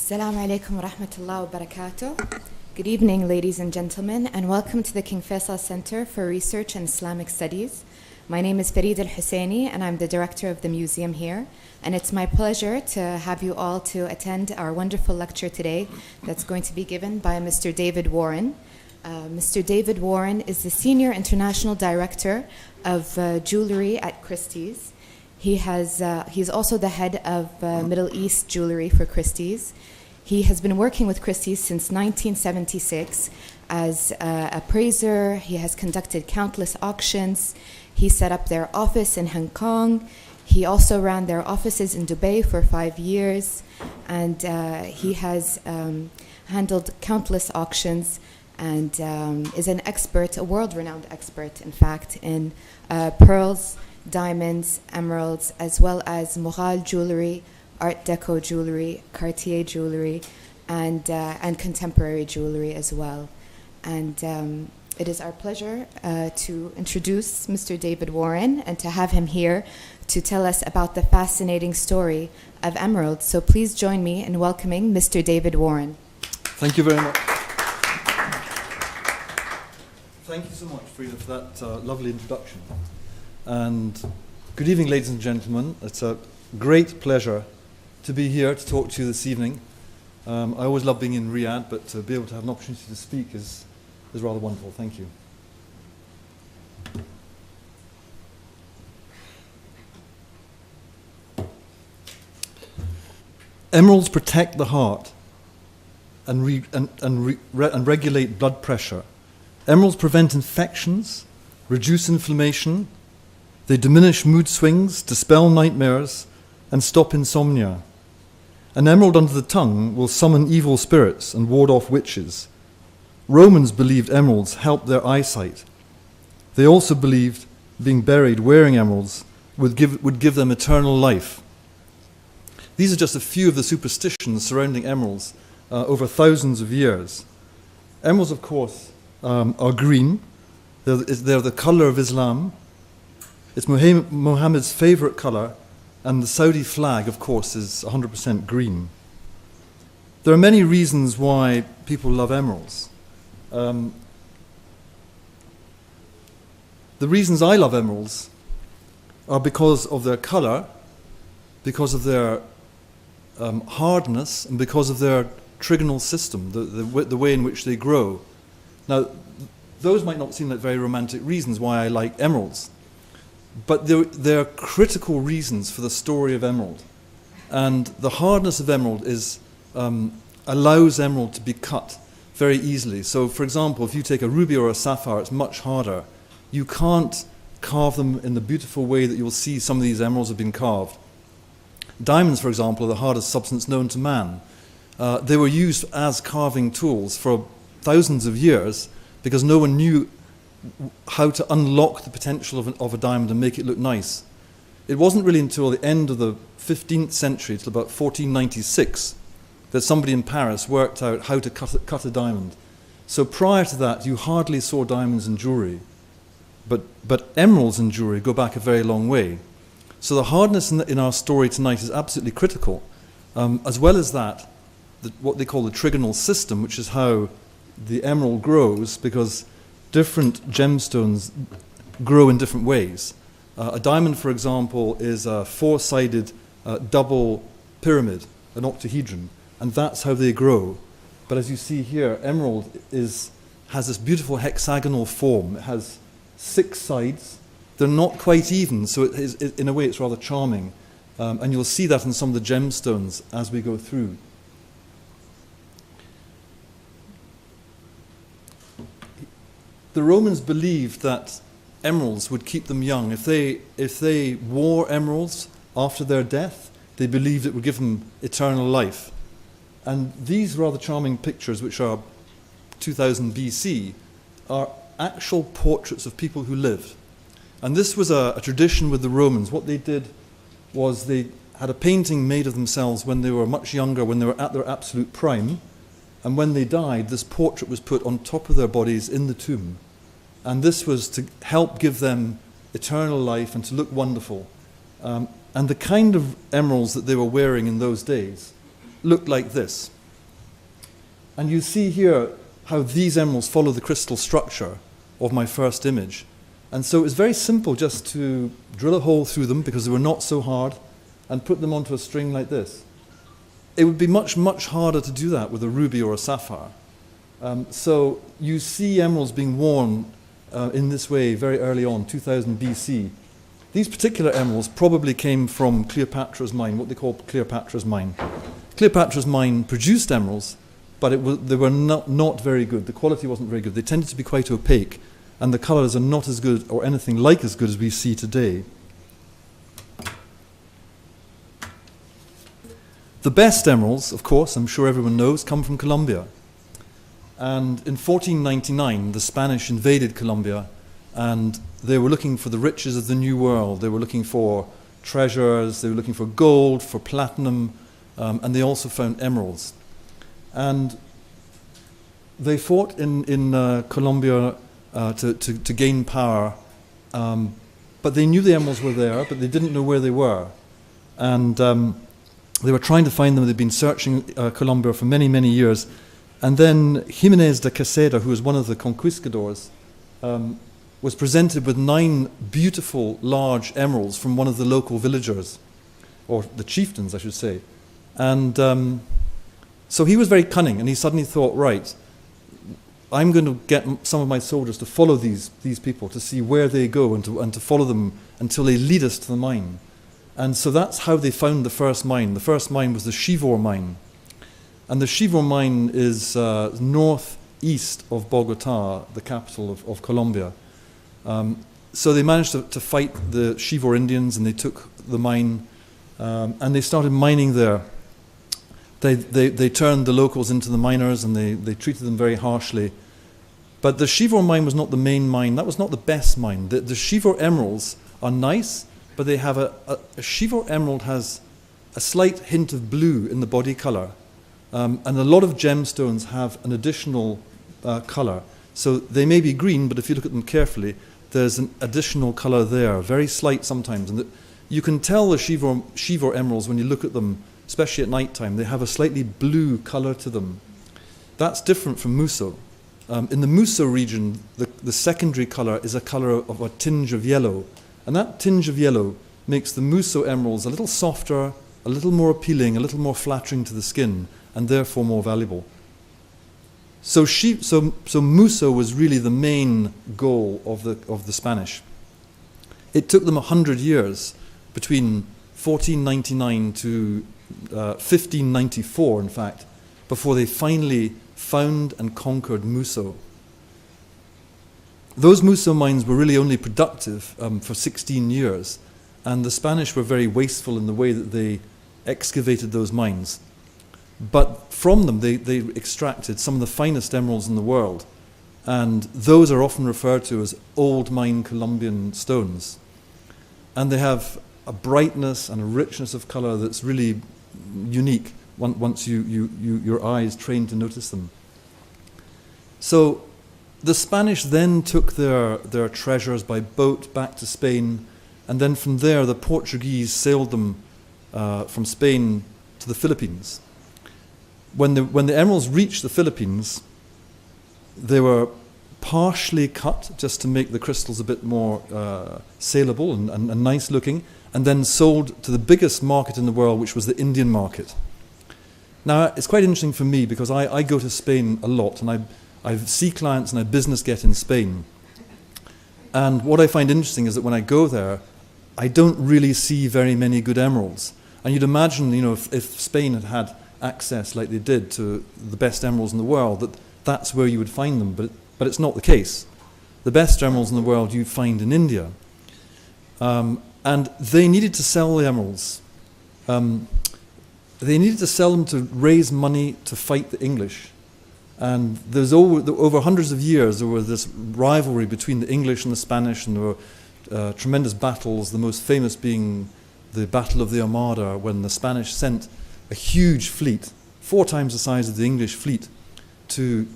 Assalamu alaikum wa rahmatullahi wa barakatuh. Good evening, ladies and gentlemen, and welcome to the King Faisal Center for Research and Islamic Studies. My name is Farid Al-Husseini, and I'm the director of the museum here. And it's my pleasure to have you all to attend our wonderful lecture today that's going to be given by Mr. David Warren. Mr. David Warren is the Senior International Director of Jewelry at Christie's. He's also the head of Middle East Jewelry for Christie's. He has been working with Christie's since 1976 as an appraiser. He has conducted countless auctions. He set up their office in Hong Kong. He also ran their offices in Dubai for 5 years. And he has handled countless auctions and is an expert, a world-renowned expert, in fact, in pearls, diamonds, emeralds, as well as Mughal jewelry, Art Deco jewelry, Cartier jewelry, and contemporary jewelry as well. And it is our pleasure to introduce Mr. David Warren and to have him here to tell us about the fascinating story of emeralds. So please join me in welcoming Mr. David Warren. Thank you very much. Thank you so much, Frida, for that lovely introduction. And good evening, ladies and gentlemen. It's a great pleasure to be here to talk to you this evening. I always love being in Riyadh, but to be able to have an opportunity to speak is rather wonderful. Thank you. Emeralds protect the heart and regulate blood pressure. Emeralds prevent infections, reduce inflammation. They diminish mood swings, dispel nightmares, and stop insomnia. An emerald under the tongue will summon evil spirits and ward off witches. Romans believed emeralds helped their eyesight. They also believed being buried wearing emeralds would give them eternal life. These are just a few of the superstitions surrounding emeralds over thousands of years. Emeralds, of course, are green. They're the color of Islam. It's Muhammad's favorite color, and the Saudi flag, of course, is 100% green. There are many reasons why people love emeralds. The reasons I love emeralds are because of their color, because of their hardness, and because of their trigonal system, the way in which they grow. Now, those might not seem like very romantic reasons why I like emeralds, but they're critical reasons for the story of emerald. And the hardness of emerald allows emerald to be cut very easily. So, for example, if you take a ruby or a sapphire, it's much harder. You can't carve them in the beautiful way that you'll see some of these emeralds have been carved. Diamonds, for example, are the hardest substance known to man. They were used as carving tools for thousands of years because no one knew how to unlock the potential of a diamond and make it look nice. It wasn't really until the end of the 15th century, till about 1496, that somebody in Paris worked out how to cut a diamond. So prior to that, you hardly saw diamonds in jewelry. But emeralds in jewelry go back a very long way. So the hardness in our story tonight is absolutely critical. As well as that, what they call the trigonal system, which is how the emerald grows, because different gemstones grow in different ways. A diamond, for example, is a four-sided double pyramid, an octahedron, and that's how they grow. But as you see here, emerald has this beautiful hexagonal form. It has 6 sides. They're not quite even, so in a way it's rather charming. And you'll see that in some of the gemstones as we go through. The Romans believed that emeralds would keep them young. If they wore emeralds after their death, they believed it would give them eternal life. And these rather charming pictures, which are 2000 BC, are actual portraits of people who lived. And this was a tradition with the Romans. What they did was they had a painting made of themselves when they were much younger, when they were at their absolute prime. And when they died, this portrait was put on top of their bodies in the tomb. And this was to help give them eternal life and to look wonderful. And the kind of emeralds that they were wearing in those days looked like this. And you see here how these emeralds follow the crystal structure of my first image. And so it was very simple just to drill a hole through them, because they were not so hard, and put them onto a string like this. It would be much, much harder to do that with a ruby or a sapphire. So you see emeralds being worn in this way very early on, 2000 BC. These particular emeralds probably came from Cleopatra's mine, what they call Cleopatra's mine. Cleopatra's mine produced emeralds, but they were not very good. The quality wasn't very good. They tended to be quite opaque, and the colours are not as good or anything like as good as we see today. The best emeralds, of course, I'm sure everyone knows, come from Colombia. And in 1499, the Spanish invaded Colombia, and they were looking for the riches of the New World. They were looking for treasures, they were looking for gold, for platinum, and they also found emeralds. And they fought in Colombia to gain power, but they knew the emeralds were there, but they didn't know where they were. And they were trying to find them. They'd been searching Colombia for many, many years. And then Jimenez de Quesada, who was one of the conquistadors, was presented with 9 beautiful, large emeralds from one of the local villagers, or the chieftains, I should say. And so he was very cunning, and he suddenly thought, right, I'm going to get some of my soldiers to follow these people, to see where they go, and to follow them until they lead us to the mine. And so that's how they found the first mine. The first mine was the Chivor mine. And the Chivor mine is northeast of Bogota, the capital of Colombia. So they managed to fight the Chivor Indians, and they took the mine, and they started mining there. They turned the locals into the miners, and they treated them very harshly. But the Chivor mine was not the main mine. That was not the best mine. The Chivor emeralds are nice, but they have a Chivor emerald has a slight hint of blue in the body color. And a lot of gemstones have an additional color. So they may be green, but if you look at them carefully, there's an additional color there, very slight sometimes. And you can tell the Chivor emeralds when you look at them, especially at night time. They have a slightly blue color to them. That's different from Muso. In the Muso region, the secondary color is a color of a tinge of yellow. And that tinge of yellow makes the Muso emeralds a little softer, a little more appealing, a little more flattering to the skin, and therefore more valuable. So Muso was really the main goal of the Spanish. It took them 100 years, between 1499 to 1594, in fact, before they finally found and conquered Muso. Those Muso mines were really only productive for 16 years, and the Spanish were very wasteful in the way that they excavated those mines. But from them, they extracted some of the finest emeralds in the world, and those are often referred to as old mine Colombian stones. And they have a brightness and a richness of color that's really unique once your eyes trained to notice them. So the Spanish then took their treasures by boat back to Spain, and then from there the Portuguese sailed them from Spain to the Philippines. When the emeralds reached the Philippines, they were partially cut just to make the crystals a bit more saleable and nice looking, and then sold to the biggest market in the world, which was the Indian market. Now, it's quite interesting for me because I go to Spain a lot, and I see clients and I business get in Spain. And what I find interesting is that when I go there, I don't really see very many good emeralds. And you'd imagine, if Spain had had access like they did to the best emeralds in the world, that's where you would find them. But it's not the case. The best emeralds in the world you find in India. And they needed to sell the emeralds. They needed to sell them to raise money to fight the English. And there's over hundreds of years, there was this rivalry between the English and the Spanish, and there were tremendous battles, the most famous being the Battle of the Armada, when the Spanish sent a huge fleet, 4 times the size of the English fleet, to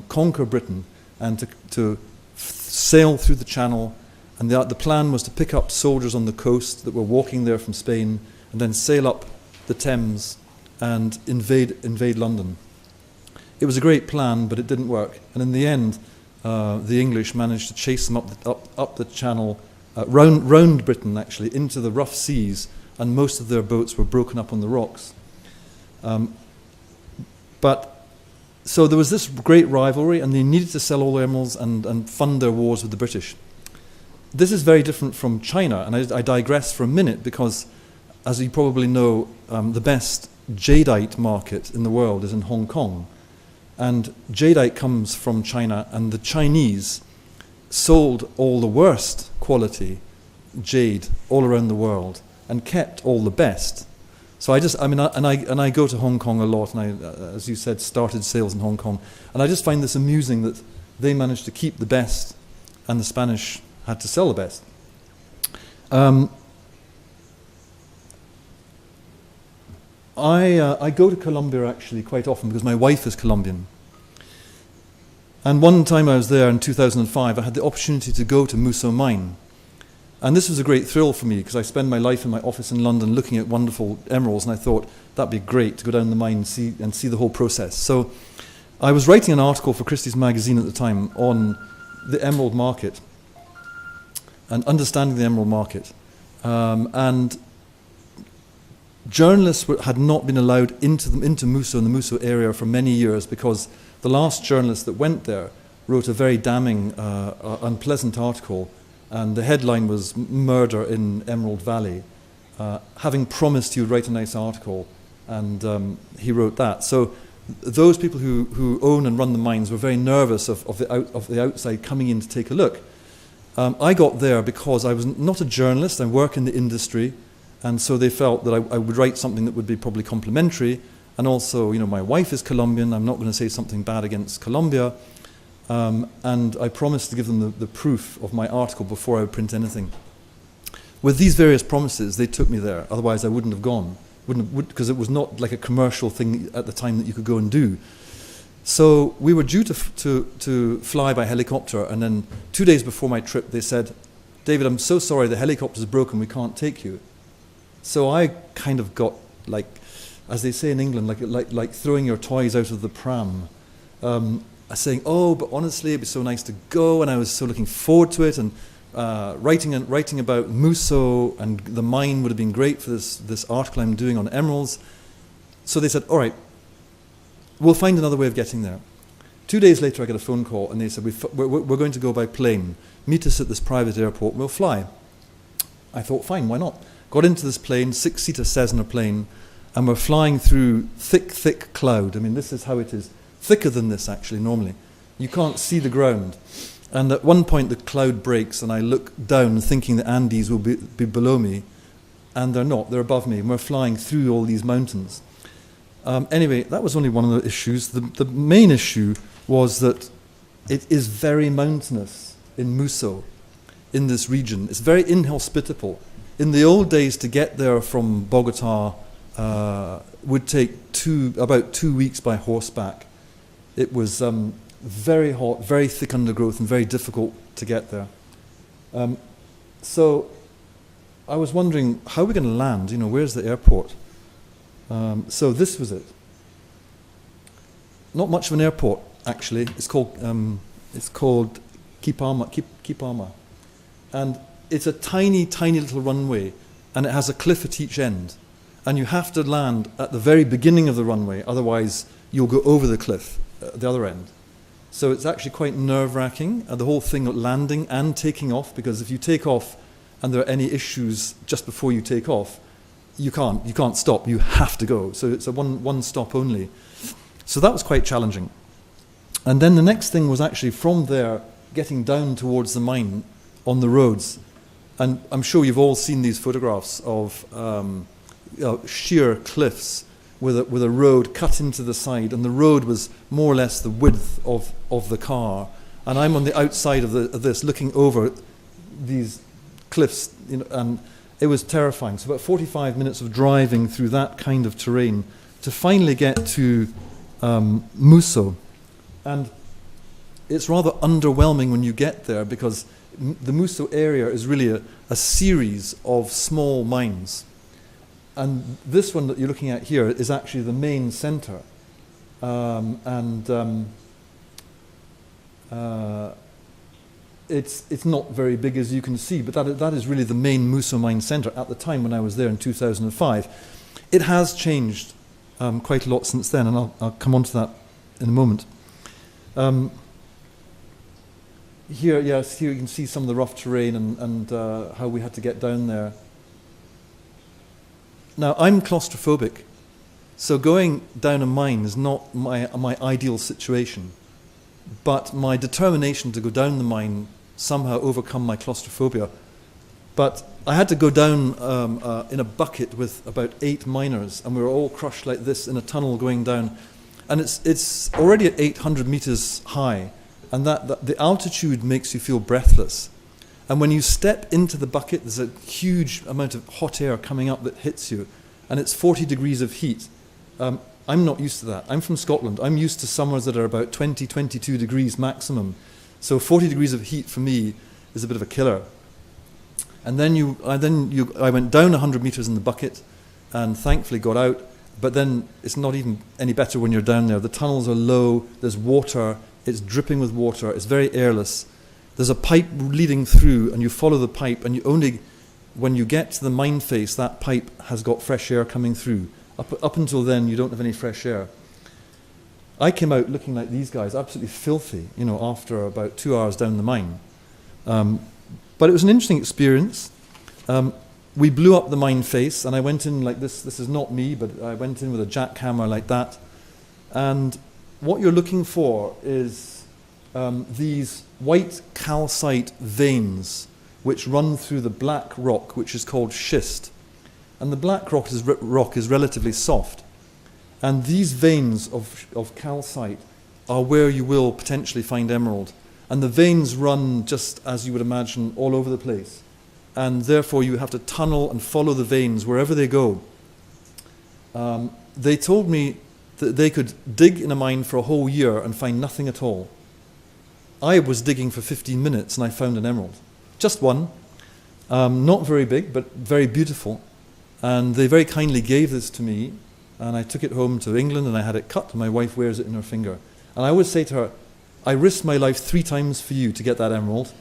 conquer Britain and to sail through the Channel. And the plan was to pick up soldiers on the coast that were walking there from Spain, and then sail up the Thames and invade London. it was a great plan, but it didn't work. And in the end, the English managed to chase them up the channel, round Britain actually, into the rough seas, and most of their boats were broken up on the rocks. So there was this great rivalry, and they needed to sell all their emeralds and fund their wars with the British. This is very different from China, and I digress for a minute because, as you probably know, the best jadeite market in the world is in Hong Kong. And jadeite comes from China, and the Chinese sold all the worst quality jade all around the world and kept all the best. So I go to Hong Kong a lot, and I, as you said, started sales in Hong Kong. And I just find this amusing that they managed to keep the best, and the Spanish had to sell the best. I go to Colombia actually quite often because my wife is Colombian. And one time I was there in 2005, I had the opportunity to go to Muso Mine. And this was a great thrill for me because I spend my life in my office in London looking at wonderful emeralds, and I thought that'd be great to go down the mine and see the whole process. So I was writing an article for Christie's magazine at the time on the emerald market and understanding the emerald market. And journalists had not been allowed into Muso and the Muso area for many years because the last journalist that went there wrote a very damning, unpleasant article, and the headline was "Murder in Emerald Valley." Having promised he would write a nice article, and he wrote that. So those people who own and run the mines were very nervous of the outside coming in to take a look. I got there because I was not a journalist. I work in the industry. And so they felt that I would write something that would be probably complimentary. And also, my wife is Colombian. I'm not going to say something bad against Colombia. And I promised to give them the proof of my article before I would print anything. With these various promises, they took me there. Otherwise, I wouldn't have gone. Because it was not like a commercial thing at the time that you could go and do. So we were due to fly by helicopter. And then 2 days before my trip, they said, "David, I'm so sorry, the helicopter's broken. We can't take you." So I kind of got, like, as they say in England, like throwing your toys out of the pram, saying, "Oh, but honestly, it'd be so nice to go," and I was so looking forward to it, and writing about Muso and the mine would have been great for this article I'm doing on emeralds. So they said, "All right, we'll find another way of getting there." 2 days later, I got a phone call, and they said, we're going to go by plane. Meet us at this private airport, we'll fly. I thought, fine, why not? Got into this plane, 6-seater Cessna plane, and we're flying through thick cloud. I mean, this is how it is. Thicker than this, actually, normally. You can't see the ground. And at one point, the cloud breaks, and I look down, thinking the Andes will be below me, and they're not. They're above me, and we're flying through all these mountains. Anyway, that was only one of the issues. The main issue was that it is very mountainous in Muso, in this region. It's very inhospitable. In the old days, to get there from Bogota would take about 2 weeks by horseback. It was very hot, very thick undergrowth, and very difficult to get there. So I was wondering, how are we going to land? Where's the airport? So this was it. Not much of an airport, actually. It's called Kipama. And it's a tiny little runway, and it has a cliff at each end. And you have to land at the very beginning of the runway, otherwise you'll go over the cliff at the other end. So it's actually quite nerve-wracking, the whole thing of landing and taking off, because if you take off and there are any issues just before you take off, you can't stop, you have to go. So it's a one stop only. So that was quite challenging. And then the next thing was actually from there, getting down towards the mine on the roads. And I'm sure you've all seen these photographs of sheer cliffs with a road cut into the side, and the road was more or less the width of the car. And I'm on the outside of this, looking over these cliffs, and it was terrifying. So about 45 minutes of driving through that kind of terrain to finally get to Muso. And it's rather underwhelming when you get there, because the Muso area is really a series of small mines. And this one that you're looking at here is actually the main center. It's not very big, as you can see, but that is really the main Muso mine centre at the time when I was there in 2005. It has changed quite a lot since then, and I'll come on to that in a moment. Here you can see some of the rough terrain and how we had to get down there. Now, I'm claustrophobic, so going down a mine is not my ideal situation, but my determination to go down the mine somehow overcome my claustrophobia. But I had to go down in a bucket with about 8 miners, and we were all crushed like this in a tunnel going down. And it's already at 800 meters high, and that the altitude makes you feel breathless. And when you step into the bucket, there's a huge amount of hot air coming up that hits you, and it's 40 degrees of heat. I'm not used to that. I'm from Scotland. I'm used to summers that are about 20, 22 degrees maximum. So 40 degrees of heat for me is a bit of a killer. And then I went down 100 meters in the bucket and thankfully got out. But then it's not even any better when you're down there. The tunnels are low, there's water, it's dripping with water, it's very airless. There's a pipe leading through, and you follow the pipe, and when you get to the mine face, that pipe has got fresh air coming through. Up until then, you don't have any fresh air. I came out looking like these guys, absolutely filthy, after about 2 hours down the mine. But it was an interesting experience. We blew up the mine face, and I went in like this. This is not me, but I went in with a jackhammer like that. And what you're looking for is these white calcite veins which run through the black rock, which is called schist. And the black rock is relatively soft. And these veins of calcite are where you will potentially find emerald. And the veins run, just as you would imagine, all over the place. And therefore you have to tunnel and follow the veins wherever they go. They told me that they could dig in a mine for a whole year and find nothing at all. I was digging for 15 minutes and I found an emerald. Just one. Not very big, but very beautiful. And they very kindly gave this to me, and I took it home to England and I had it cut, and my wife wears it in her finger. And I always say to her, I risked my life 3 times for you to get that emerald.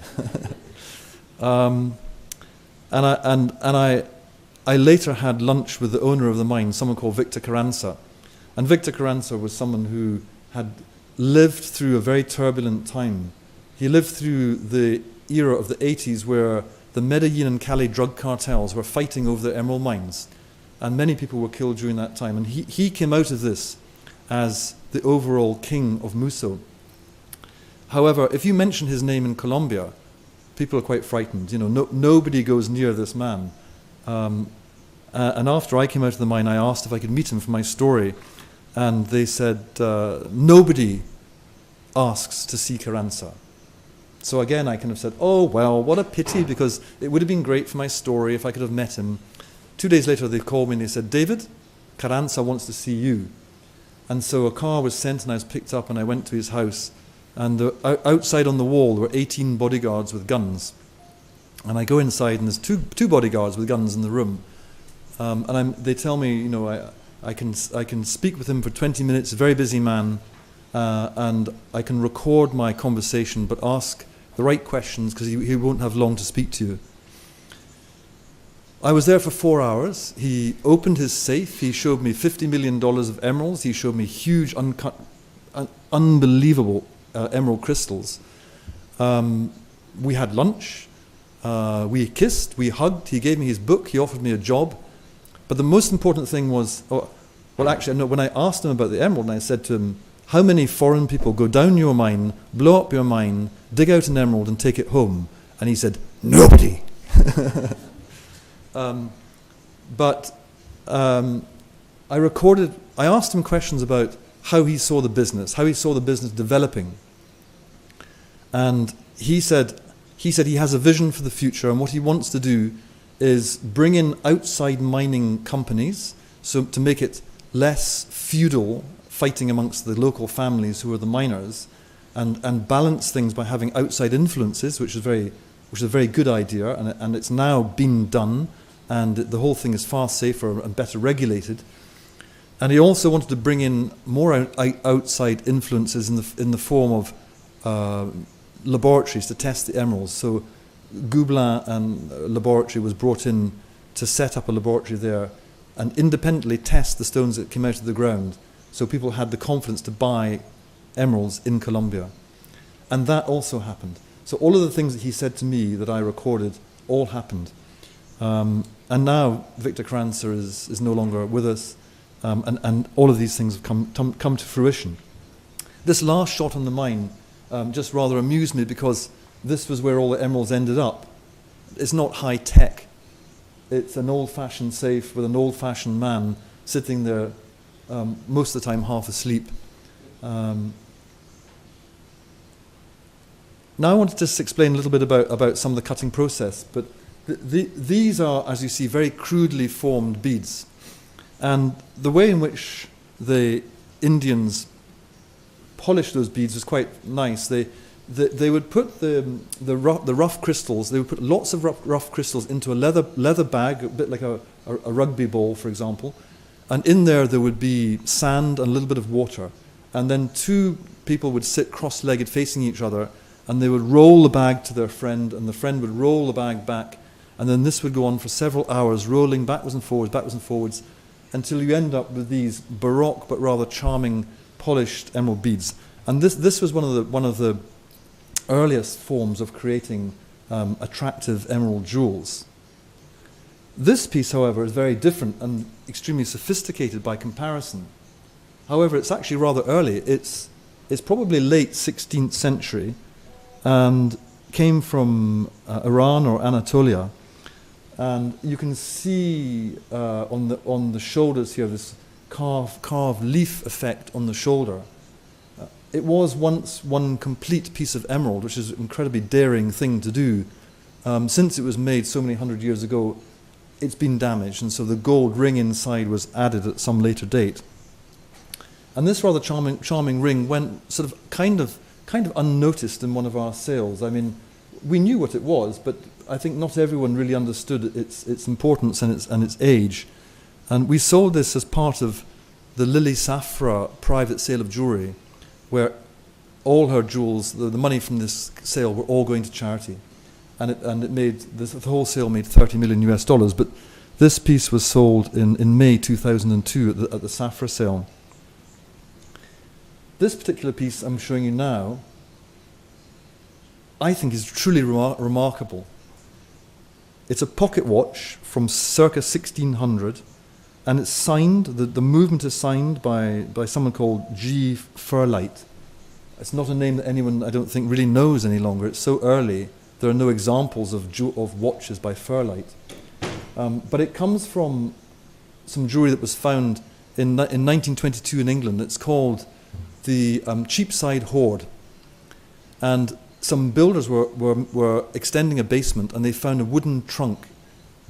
I later had lunch with the owner of the mine, someone called Victor Carranza. And Victor Carranza was someone who had lived through a very turbulent time. He lived through the era of the 80s where the Medellin and Cali drug cartels were fighting over the emerald mines. And many people were killed during that time. And he came out of this as the overall king of Muso. However, if you mention his name in Colombia, people are quite frightened. Nobody goes near this man. And after I came out of the mine, I asked if I could meet him for my story. And they said, nobody asks to see Carranza. So again, I kind of said, oh, well, what a pity, because it would have been great for my story if I could have met him. 2 days later, they called me and they said, David, Carranza wants to see you. And so a car was sent and I was picked up and I went to his house. And outside on the wall, there were 18 bodyguards with guns. And I go inside and there's two bodyguards with guns in the room. They tell me, I can speak with him for 20 minutes, a very busy man, and I can record my conversation, but ask the right questions because he won't have long to speak to you. I was there for 4 hours. He opened his safe. He showed me $50 million of emeralds. He showed me huge, uncut, unbelievable emerald crystals. We had lunch. We kissed. We hugged. He gave me his book. He offered me a job. But the most important thing was, when I asked him about the emerald, and I said to him, how many foreign people go down your mine, blow up your mine, dig out an emerald and take it home? And he said, nobody. I asked him questions about how he saw the business developing. And he said he has a vision for the future, and what he wants to do is bring in outside mining companies so to make it less feudal, fighting amongst the local families who are the miners, and balance things by having outside influences, which is a very good idea, and it's now been done, and the whole thing is far safer and better regulated. And he also wanted to bring in more outside influences in the form of laboratories to test the emeralds. So Goublin and laboratory was brought in to set up a laboratory there and independently test the stones that came out of the ground, so people had the confidence to buy emeralds in Colombia. And that also happened. So all of the things that he said to me that I recorded all happened. And now Victor Krancer is no longer with us, and all of these things have come to fruition. This last shot on the mine just rather amused me, because this was where all the emeralds ended up. It's not high tech. It's an old-fashioned safe with an old-fashioned man sitting there, most of the time half asleep. Now I want to just explain a little bit about some of the cutting process, but these are, as you see, very crudely formed beads. And the way in which the Indians polished those beads was quite nice. They would put the rough crystals, they would put lots of rough crystals into a leather bag, a bit like a rugby ball, for example, and in there would be sand and a little bit of water. And then two people would sit cross-legged facing each other, and they would roll the bag to their friend, and the friend would roll the bag back, and then this would go on for several hours, rolling backwards and forwards, until you end up with these baroque but rather charming polished emerald beads. And this was one of the earliest forms of creating attractive emerald jewels. This piece, however, is very different and extremely sophisticated by comparison. However, it's actually rather early. It's probably late 16th century, and came from Iran or Anatolia. And you can see on the shoulders here this carved leaf effect on the shoulder. It was once one complete piece of emerald, which is an incredibly daring thing to do. Since it was made so many hundred years ago, it's been damaged, and so the gold ring inside was added at some later date. And this rather charming ring went sort of kind of unnoticed in one of our sales. I mean, we knew what it was, but I think not everyone really understood its importance and its age. And we sold this as part of the Lily Safra private sale of jewellery, where all her jewels, the money from this sale, were all going to charity. And it made, the whole sale made $30 million US. But this piece was sold in May 2002 at the Safra sale. This particular piece I'm showing you now, I think is truly remarkable. It's a pocket watch from circa 1600, and it's signed, the movement is signed by someone called G. Furlight. It's not a name that anyone, I don't think, really knows any longer. It's so early, there are no examples of watches by Furlight. But it comes from some jewellery that was found in 1922 in England. It's called the Cheapside Hoard. And some builders were extending a basement, and they found a wooden trunk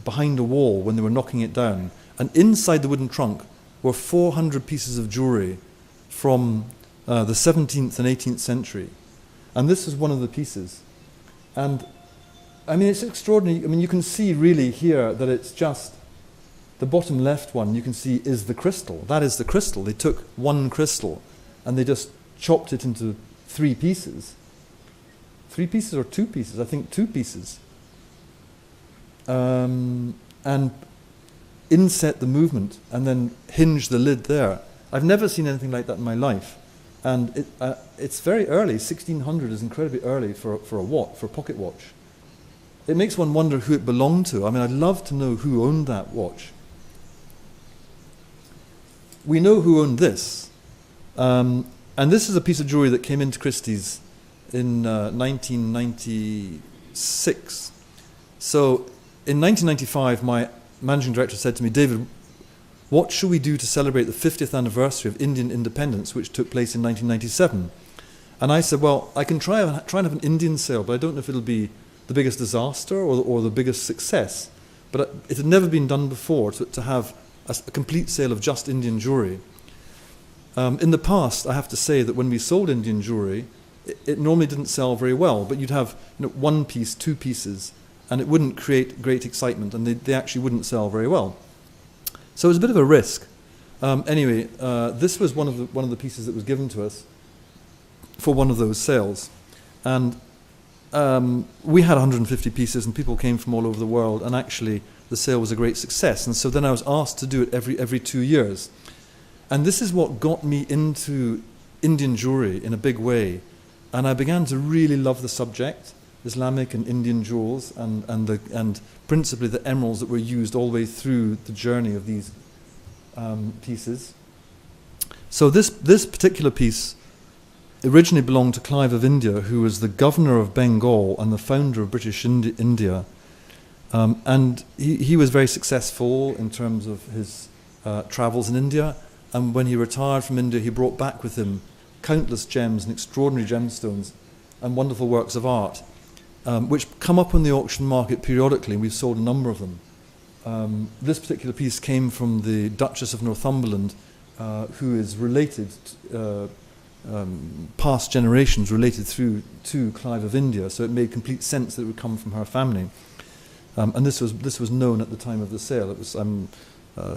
behind a wall when they were knocking it down. And inside the wooden trunk were 400 pieces of jewellery from the 17th and 18th century. And this is one of the pieces. And I mean, it's extraordinary. I mean, you can see really here that it's just the bottom left one, you can see is the crystal. That is the crystal. They took one crystal and they just chopped it into 3 pieces. 3 pieces or 2 pieces? I think 2 pieces. And inset the movement and then hinge the lid there. I've never seen anything like that in my life. And it's very early. 1600 is incredibly early for a pocket watch. It makes one wonder who it belonged to. I mean, I'd love to know who owned that watch. We know who owned this. And this is a piece of jewellery that came into Christie's in 1996. So in 1995, my managing director said to me, David, what should we do to celebrate the 50th anniversary of Indian independence, which took place in 1997? And I said, well, I can try and have an Indian sale, but I don't know if it'll be the biggest disaster or the biggest success. But it had never been done before to have a complete sale of just Indian jewellery. In the past, I have to say that when we sold Indian jewellery, it normally didn't sell very well, but you'd have 1 piece, 2 pieces, and it wouldn't create great excitement, and they actually wouldn't sell very well. So it was a bit of a risk. Anyway, this was one of the pieces that was given to us for one of those sales, and we had 150 pieces, and people came from all over the world, and actually the sale was a great success. And so then I was asked to do it every 2 years, and this is what got me into Indian jewelry in a big way, and I began to really love the subject, Islamic and Indian jewels, and principally the emeralds that were used all the way through the journey of these pieces. So this particular piece originally belonged to Clive of India, who was the governor of Bengal and the founder of British India. And he was very successful in terms of his travels in India. And when he retired from India, he brought back with him countless gems and extraordinary gemstones and wonderful works of art, which come up on the auction market periodically. We've sold a number of them. This particular piece came from the Duchess of Northumberland, who is related, past generations related through to Clive of India, so it made complete sense that it would come from her family. And this was known at the time of the sale. It was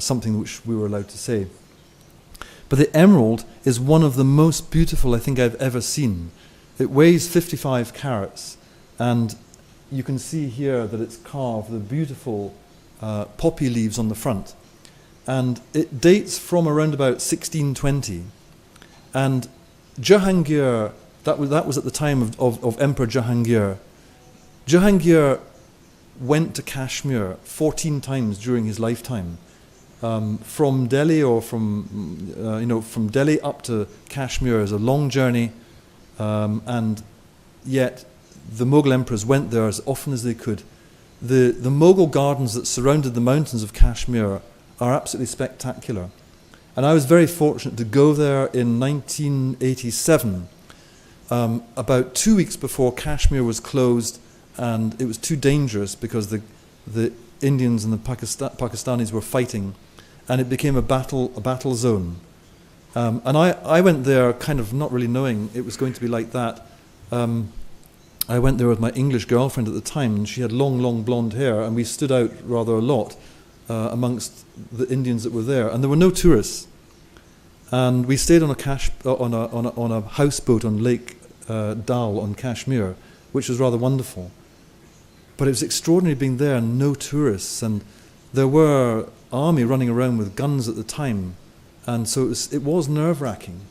something which we were allowed to say. But the emerald is one of the most beautiful I think I've ever seen. It weighs 55 carats, and you can see here that it's carved with beautiful poppy leaves on the front. And it dates from around about 1620. And Jahangir, that was at the time of Emperor Jahangir. Jahangir went to Kashmir 14 times during his lifetime. From Delhi or from Delhi up to Kashmir is a long journey, and yet the Mughal emperors went there as often as they could. The Mughal gardens that surrounded the mountains of Kashmir are absolutely spectacular. And I was very fortunate to go there in 1987, about 2 weeks before Kashmir was closed, and it was too dangerous because the Indians and the Pakistanis were fighting, and it became a battle zone. And I went there kind of not really knowing it was going to be like that. I went there with my English girlfriend at the time, and she had long blonde hair, and we stood out rather a lot amongst the Indians that were there, and there were no tourists. And we stayed on a houseboat on Lake Dal on Kashmir, which was rather wonderful. But it was extraordinary being there and no tourists, and there were army running around with guns at the time, and so it was nerve-wracking.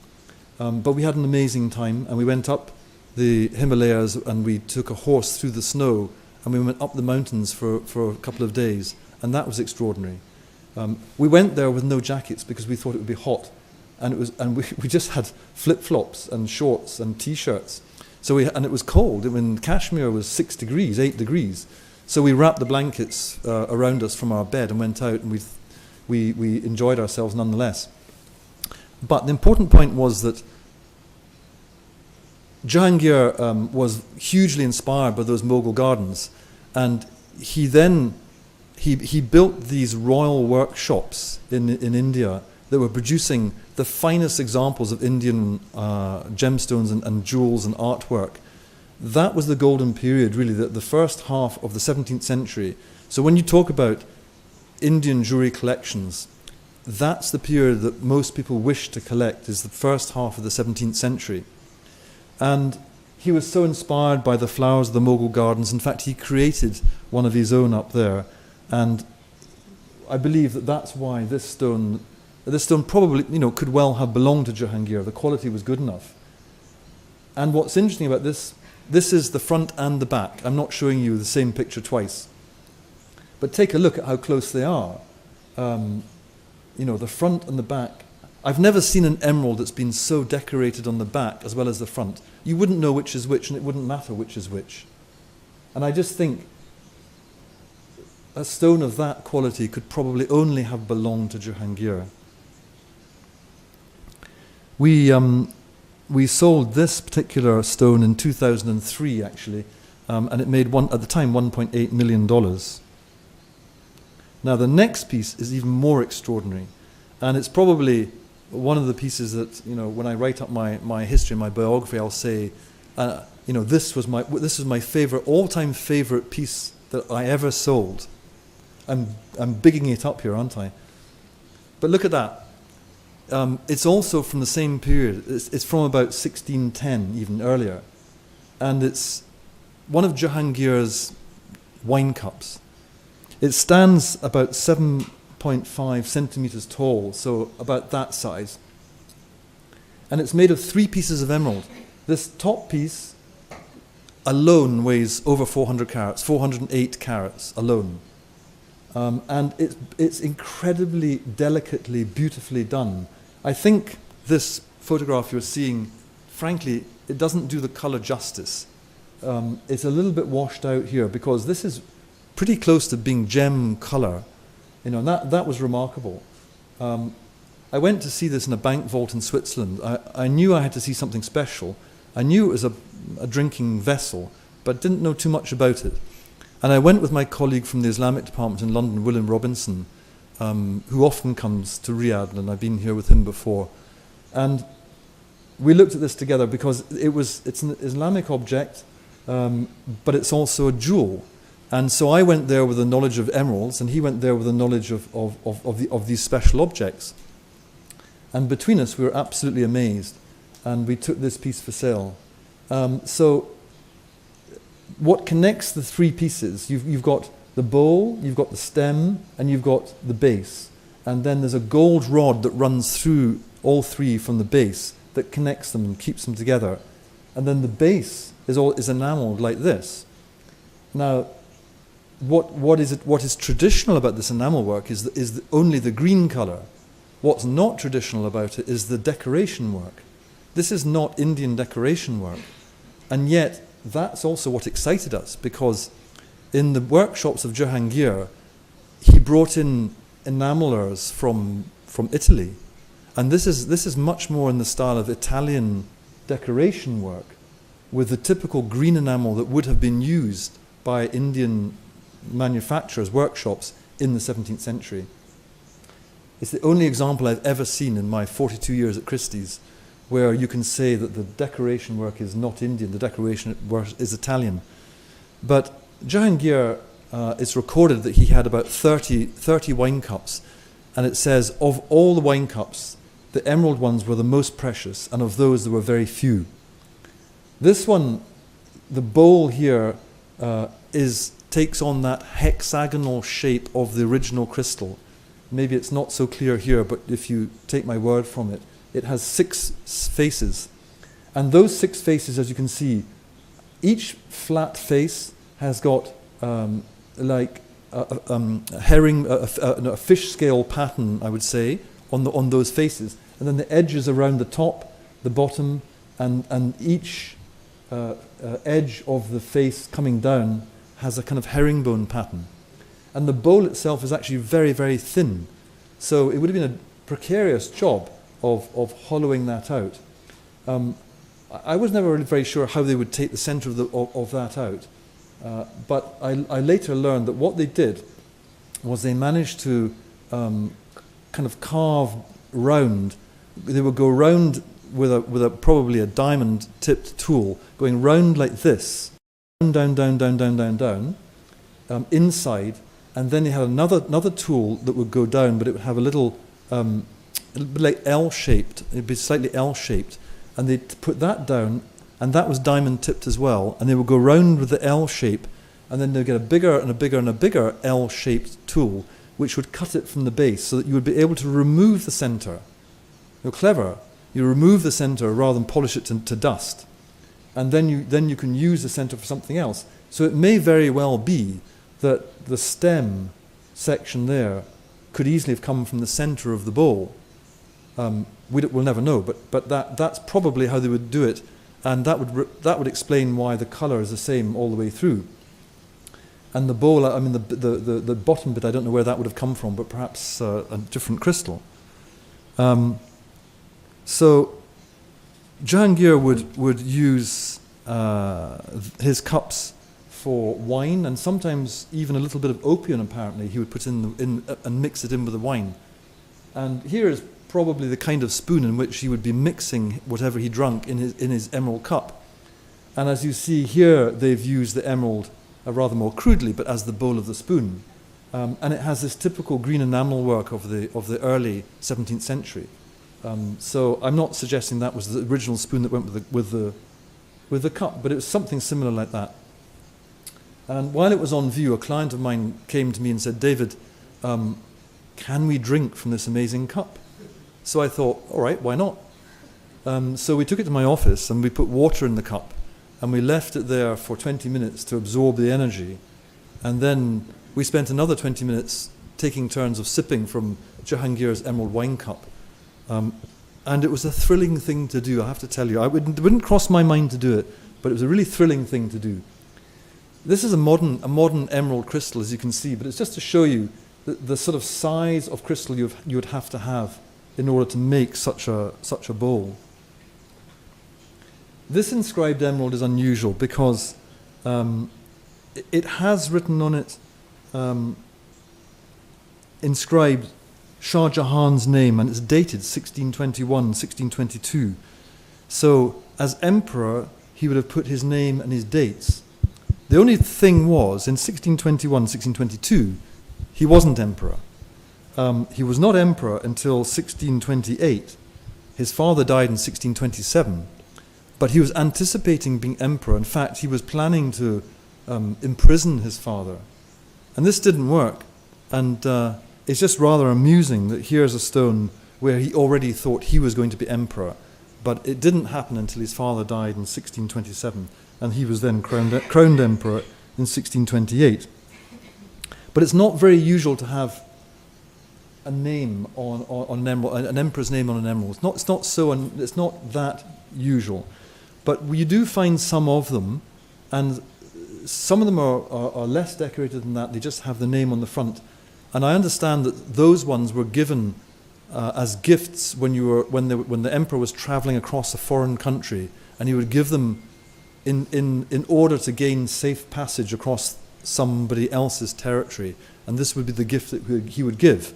But we had an amazing time, and we went up the Himalayas, and we took a horse through the snow, and we went up the mountains for a couple of days, and that was extraordinary. We went there with no jackets because we thought it would be hot, and we just had flip-flops and shorts and T-shirts. And it was cold. When Kashmir was 6 degrees, 8 degrees. So we wrapped the blankets around us from our bed and went out, and we enjoyed ourselves nonetheless. But the important point was that Jahangir was hugely inspired by those Mughal gardens, and he built these royal workshops in India that were producing the finest examples of Indian gemstones and jewels and artwork. That was the golden period, really, the first half of the 17th century. So when you talk about Indian jewelry collections, that's the period that most people wish to collect, is the first half of the 17th century. And he was so inspired by the flowers of the Mughal gardens. In fact, he created one of his own up there. And I believe that that's why this stone probably, could well have belonged to Jahangir. The quality was good enough. And what's interesting about this is the front and the back. I'm not showing you the same picture twice. But take a look at how close they are. The front and the back. I've never seen an emerald that's been so decorated on the back as well as the front. You wouldn't know which is which, and it wouldn't matter which is which. And I just think a stone of that quality could probably only have belonged to Jahangir. We sold this particular stone in 2003, actually, and it made at the time $1.8 million. Now the next piece is even more extraordinary, and it's probably one of the pieces that, when I write up my history, my biography, I'll say, this was my favorite, all-time favorite piece that I ever sold. I'm bigging it up here, aren't I? But look at that. it's also from the same period. It's from about 1610, even earlier. And it's one of Jahangir's wine cups. It stands about 7.5 centimeters tall, so about that size. And it's made of 3 pieces of emerald. This top piece alone weighs over 400 carats, 408 carats alone. And it's incredibly delicately, beautifully done. I think this photograph you're seeing, frankly, it doesn't do the color justice. It's a little bit washed out here because this is pretty close to being gem color. You know, and that was remarkable. I went to see this in a bank vault in Switzerland. I knew I had to see something special. I knew it was a drinking vessel, but didn't know too much about it. And I went with my colleague from the Islamic department in London, William Robinson, who often comes to Riyadh, and I've been here with him before. And we looked at this together because it's an Islamic object, but it's also a jewel. And so I went there with a knowledge of emeralds, and he went there with a knowledge of these special objects. And between us, we were absolutely amazed, and we took this piece for sale. So what connects the 3 pieces, you've got the bowl, you've got the stem, and you've got the base. And then there's a gold rod that runs through all 3 from the base that connects them and keeps them together. And then the base is enameled like this. Now, what is traditional about this enamel work is only the green color. What's not traditional about it is the decoration work. This is not Indian decoration work. And yet, that's also what excited us, because in the workshops of Jahangir, he brought in enamelers from Italy. And this is much more in the style of Italian decoration work, with the typical green enamel that would have been used by Indian manufacturers' workshops in the 17th century. It's the only example I've ever seen in my 42 years at Christie's where you can say that the decoration work is not Indian, the decoration work is Italian. But Jahangir, it's recorded that he had about 30 wine cups, and it says, of all the wine cups, the emerald ones were the most precious, and of those there were very few. This one, the bowl here, takes on that hexagonal shape of the original crystal. Maybe it's not so clear here, but if you take my word from it, it has 6 faces. And those 6 faces, as you can see, each flat face has got like a herring, a fish scale pattern, I would say, on those faces. And then the edges around the top, the bottom, and each edge of the face coming down has a kind of herringbone pattern. And the bowl itself is actually very, very thin. So it would have been a precarious job of hollowing that out. I was never really very sure how they would take the center of that out. But I later learned that what they did was they managed to kind of carve round. They would go round with probably a diamond-tipped tool, going round like this, down, inside, and then they had another tool that would go down, but it would have a little like L-shaped. It'd be slightly L-shaped, and they'd put that down, and that was diamond-tipped as well. And they would go round with the L shape, and then they'd get a bigger and a bigger and a bigger L-shaped tool, which would cut it from the base, so that you would be able to remove the center. You're clever. You remove the center rather than polish it to dust, and then you can use the center for something else. So it may very well be that the stem section there could easily have come from the center of the bowl. We'll never know, but that's probably how they would do it, and that would explain why the color is the same all the way through. And the bowl, I mean, the bottom bit, I don't know where that would have come from, but perhaps a different crystal. So Jahangir would use his cups for wine, and sometimes even a little bit of opium, apparently, he would put in and mix it in with the wine. And here is probably the kind of spoon in which he would be mixing whatever he drank in his emerald cup. And as you see here, they've used the emerald rather more crudely, but as the bowl of the spoon. And it has this typical green enamel work of the early 17th century. So I'm not suggesting that was the original spoon that went with the cup, but it was something similar like that. And while it was on view, a client of mine came to me and said, "David, can we drink from this amazing cup?" So I thought, all right, why not? So we took it to my office and we put water in the cup and we left it there for 20 minutes to absorb the energy. And then we spent another 20 minutes taking turns of sipping from Jahangir's emerald wine cup. And it was a thrilling thing to do, I have to tell you. It wouldn't cross my mind to do it, but it was a really thrilling thing to do. This is a modern emerald crystal, as you can see, but it's just to show you the sort of size of crystal you would have to have in order to make such a bowl. This inscribed emerald is unusual because it has written on it, inscribed Shah Jahan's name, and it's dated 1621, 1622. So as emperor, he would have put his name and his dates. The only thing was, in 1621, 1622, he wasn't emperor. He was not emperor until 1628. His father died in 1627, but he was anticipating being emperor. In fact, he was planning to imprison his father. And this didn't work. And it's just rather amusing that here's a stone where he already thought he was going to be emperor, but it didn't happen until his father died in 1627. And he was then crowned emperor in 1628. But it's not very usual to have a name on an emerald, an emperor's name on an emerald. It's not that usual. But you do find some of them, and some of them are less decorated than that. They just have the name on the front. And I understand that those ones were given as gifts when the emperor was traveling across a foreign country, and he would give them in order to gain safe passage across somebody else's territory, and this would be the gift that he would give.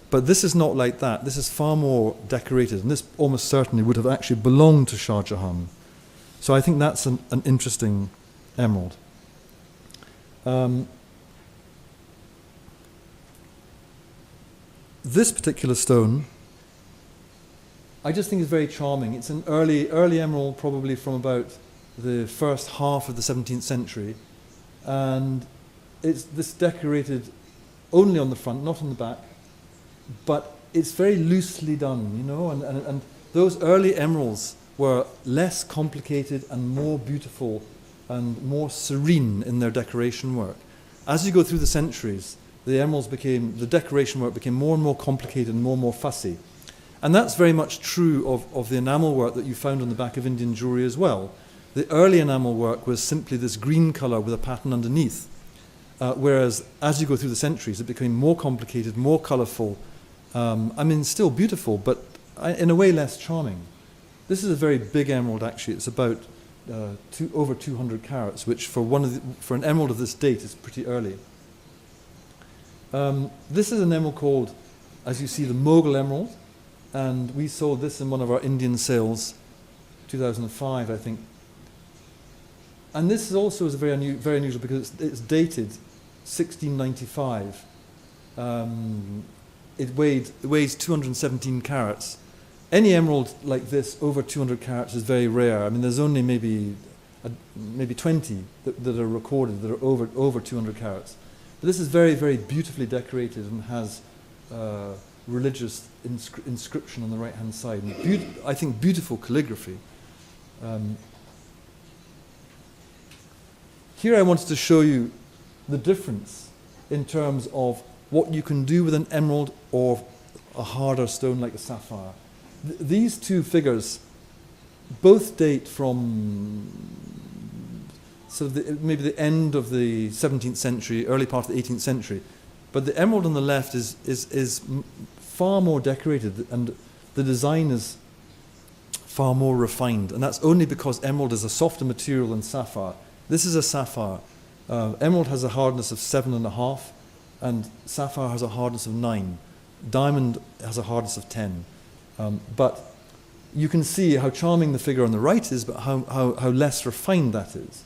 But this is not like that. This is far more decorated, and this almost certainly would have actually belonged to Shah Jahan. So I think that's an interesting emerald. This particular stone, I just think is very charming. It's an early emerald, probably from about the first half of the 17th century, and it's this decorated only on the front, not on the back, but it's very loosely done, you know, and those early emeralds were less complicated and more beautiful and more serene in their decoration work. As you go through the centuries, the decoration work became more and more complicated and more fussy. And that's very much true of the enamel work that you found on the back of Indian jewellery as well. The early enamel work was simply this green colour with a pattern underneath, whereas as you go through the centuries, it became more complicated, more colourful, still beautiful, but in a way less charming. This is a very big emerald, actually. It's about over 200 carats, which for an emerald of this date is pretty early. This is an emerald called, as you see, the Mughal emerald, and we sold this in one of our Indian sales, 2005, I think. And this is also very unusual because it's dated 1695. It weighs 217 carats. Any emerald like this over 200 carats is very rare. I mean, there's only maybe 20 that are recorded that are over 200 carats. But this is very, very beautifully decorated and has religious inscription on the right-hand side. And I think beautiful calligraphy. Here I wanted to show you the difference in terms of what you can do with an emerald or a harder stone like a sapphire. These two figures both date from sort of maybe the end of the 17th century, early part of the 18th century. But the emerald on the left is far more decorated, and the design is far more refined. And that's only because emerald is a softer material than sapphire. This is a sapphire. Emerald has a hardness of 7.5, and sapphire has a hardness of 9. Diamond has a hardness of 10. But you can see how charming the figure on the right is, but how less refined that is.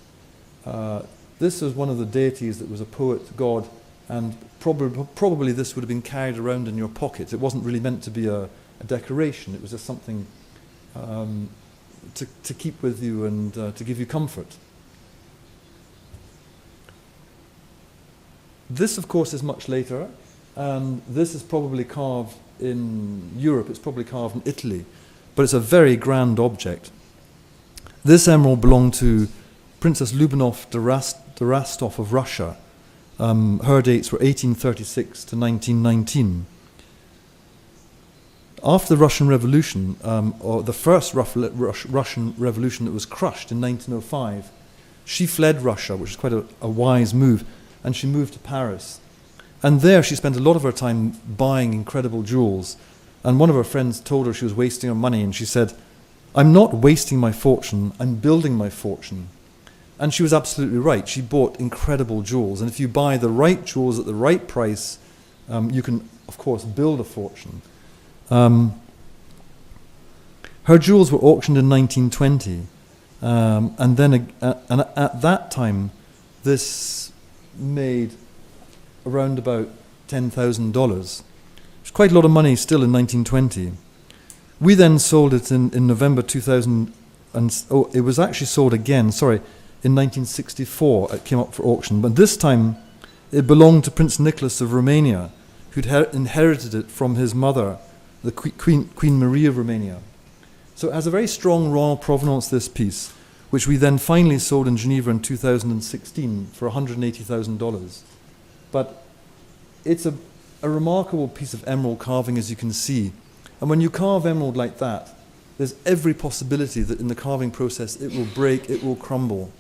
This was one of the deities that was a poet god, and probably this would have been carried around in your pocket. It wasn't really meant to be a a decoration. It was just something to keep with you and to give you comfort. This, of course, is much later, and this is probably carved in Europe. It's probably carved in Italy, but it's a very grand object. This emerald belonged to Princess Lyubimov de Rostov of Russia. Her dates were 1836 to 1919. After the Russian Revolution, or the first Russian Revolution that was crushed in 1905, she fled Russia, which is quite a wise move, and she moved to Paris. And there she spent a lot of her time buying incredible jewels. And one of her friends told her she was wasting her money, and she said, "I'm not wasting my fortune, I'm building my fortune." And she was absolutely right. She bought incredible jewels. And if you buy the right jewels at the right price, you can, of course, build a fortune. Her jewels were auctioned in 1920. And then and at that time, this made around about $10,000. It's quite a lot of money still in 1920. We then sold it in November 2000, it was actually sold again, in 1964. It came up for auction, but this time it belonged to Prince Nicholas of Romania, who'd inherited it from his mother, the Queen Maria of Romania. So it has a very strong royal provenance, this piece, which we then finally sold in Geneva in 2016 for $180,000. But it's a remarkable piece of emerald carving, as you can see. And when you carve emerald like that, there's every possibility that in the carving process it will break, it will crumble.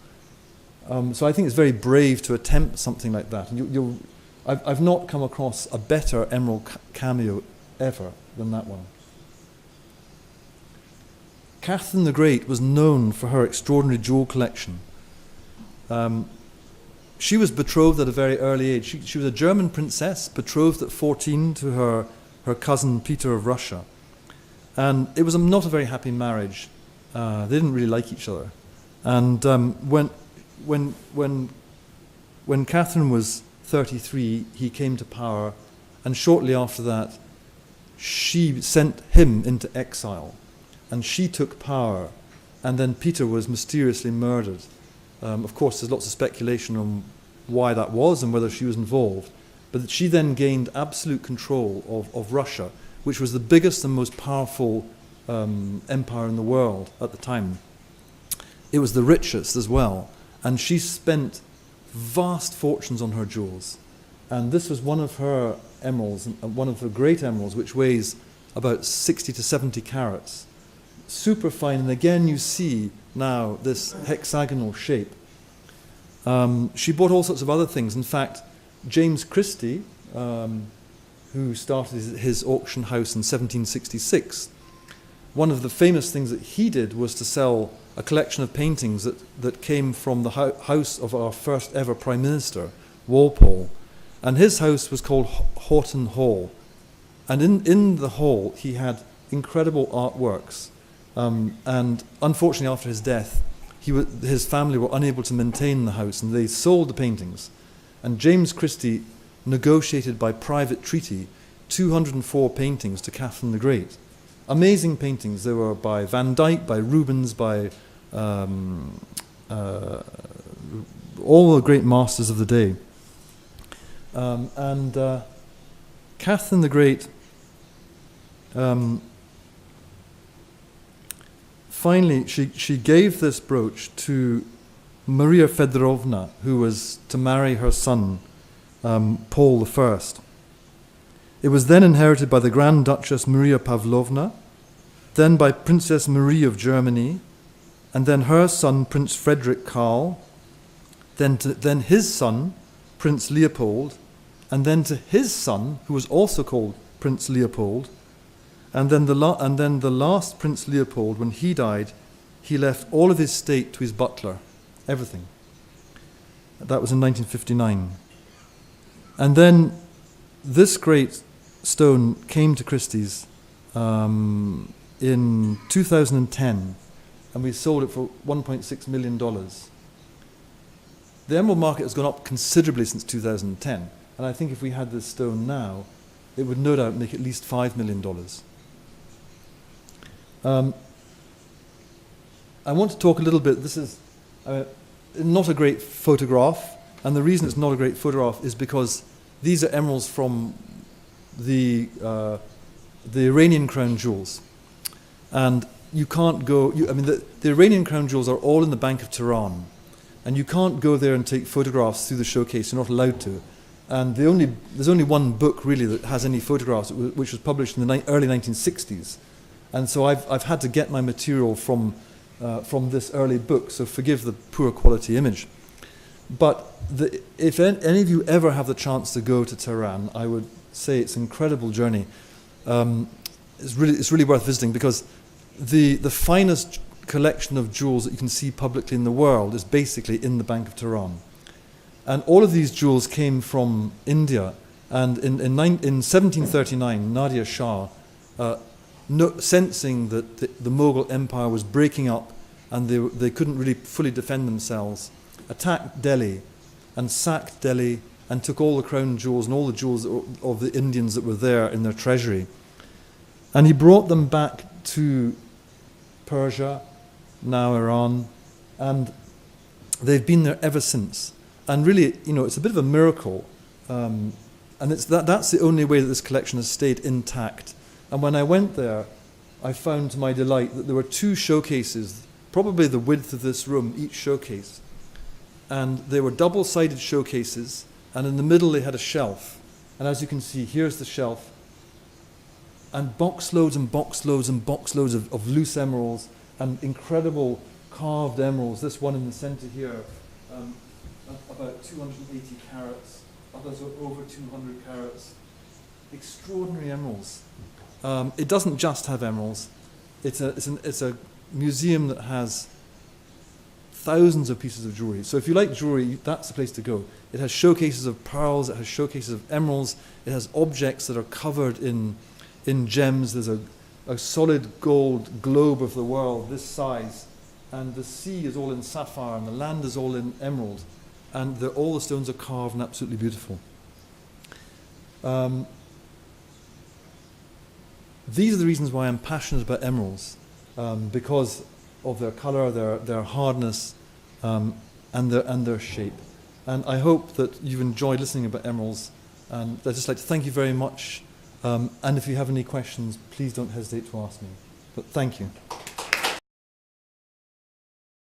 So I think it's very brave to attempt something like that. And I've not come across a better emerald cameo ever than that one. Catherine the Great was known for her extraordinary jewel collection. She was betrothed at a very early age. She was a German princess, betrothed at 14 to her cousin Peter of Russia. And it was not a very happy marriage. They didn't really like each other. And when Catherine was 33, he came to power, and shortly after that, she sent him into exile. And she took power, and then Peter was mysteriously murdered. Of course, there's lots of speculation on why that was and whether she was involved. But she then gained absolute control of Russia, which was the biggest and most powerful empire in the world at the time. It was the richest as well. And she spent vast fortunes on her jewels. And this was one of her emeralds, one of her great emeralds, which weighs about 60 to 70 carats. Super fine, and again you see now this hexagonal shape. She bought all sorts of other things. In fact, James Christie, who started his auction house in 1766, one of the famous things that he did was to sell a collection of paintings that came from the house of our first ever Prime Minister, Walpole. And his house was called Houghton Hall. And in the hall he had incredible artworks. And unfortunately, after his death, his family were unable to maintain the house, and they sold the paintings. And James Christie negotiated by private treaty 204 paintings to Catherine the Great. Amazing paintings. They were by Van Dyck, by Rubens, by all the great masters of the day. Catherine the Great finally, she gave this brooch to Maria Fedorovna, who was to marry her son, Paul I. It was then inherited by the Grand Duchess Maria Pavlovna, then by Princess Marie of Germany, and then her son, Prince Frederick Karl, then his son, Prince Leopold, and then to his son, who was also called Prince Leopold. And then the last Prince Leopold, when he died, he left all of his estate to his butler, everything. That was in 1959. And then this great stone came to Christie's in 2010, and we sold it for $1.6 million. The emerald market has gone up considerably since 2010, and I think if we had this stone now, it would no doubt make at least $5 million. I want to talk a little bit. This is not a great photograph, and the reason it's not a great photograph is because these are emeralds from the Iranian crown jewels, and you can't go. The Iranian crown jewels are all in the Bank of Tehran, and you can't go there and take photographs through the showcase. You're not allowed to. And there's only one book really that has any photographs, which was published in the early 1960s, and so I've had to get my material from this early book. So forgive the poor quality image. But if any of you ever have the chance to go to Tehran, I would say it's an incredible journey. It's really worth visiting, because the finest collection of jewels that you can see publicly in the world is basically in the Bank of Tehran. And all of these jewels came from India. And in 1739, Nadir Shah, sensing that the Mughal Empire was breaking up and they couldn't really fully defend themselves, attacked Delhi and sacked Delhi and took all the crown jewels and all the jewels of the Indians that were there in their treasury. And he brought them back to Persia, now Iran, and they've been there ever since. And really, it's a bit of a miracle, and that's the only way that this collection has stayed intact. And when I went there, I found to my delight that there were 2 showcases, probably the width of this room, each showcase. And they were double-sided showcases, and in the middle they had a shelf. And as you can see, here's the shelf, and box loads and box loads and box loads of loose emeralds and incredible carved emeralds. This one in the center here, about 280 carats, others are over 200 carats. Extraordinary emeralds. It doesn't just have emeralds. It's a museum that has thousands of pieces of jewelry. So if you like jewelry, that's the place to go. It has showcases of pearls, it has showcases of emeralds, it has objects that are covered in gems. There's a solid gold globe of the world this size, and the sea is all in sapphire and the land is all in emerald, and all the stones are carved and absolutely beautiful. These are the reasons why I'm passionate about emeralds, because of their color, their hardness, and their shape. And I hope that you've enjoyed listening about emeralds, and I'd just like to thank you very much. And if you have any questions, please don't hesitate to ask me. But thank you.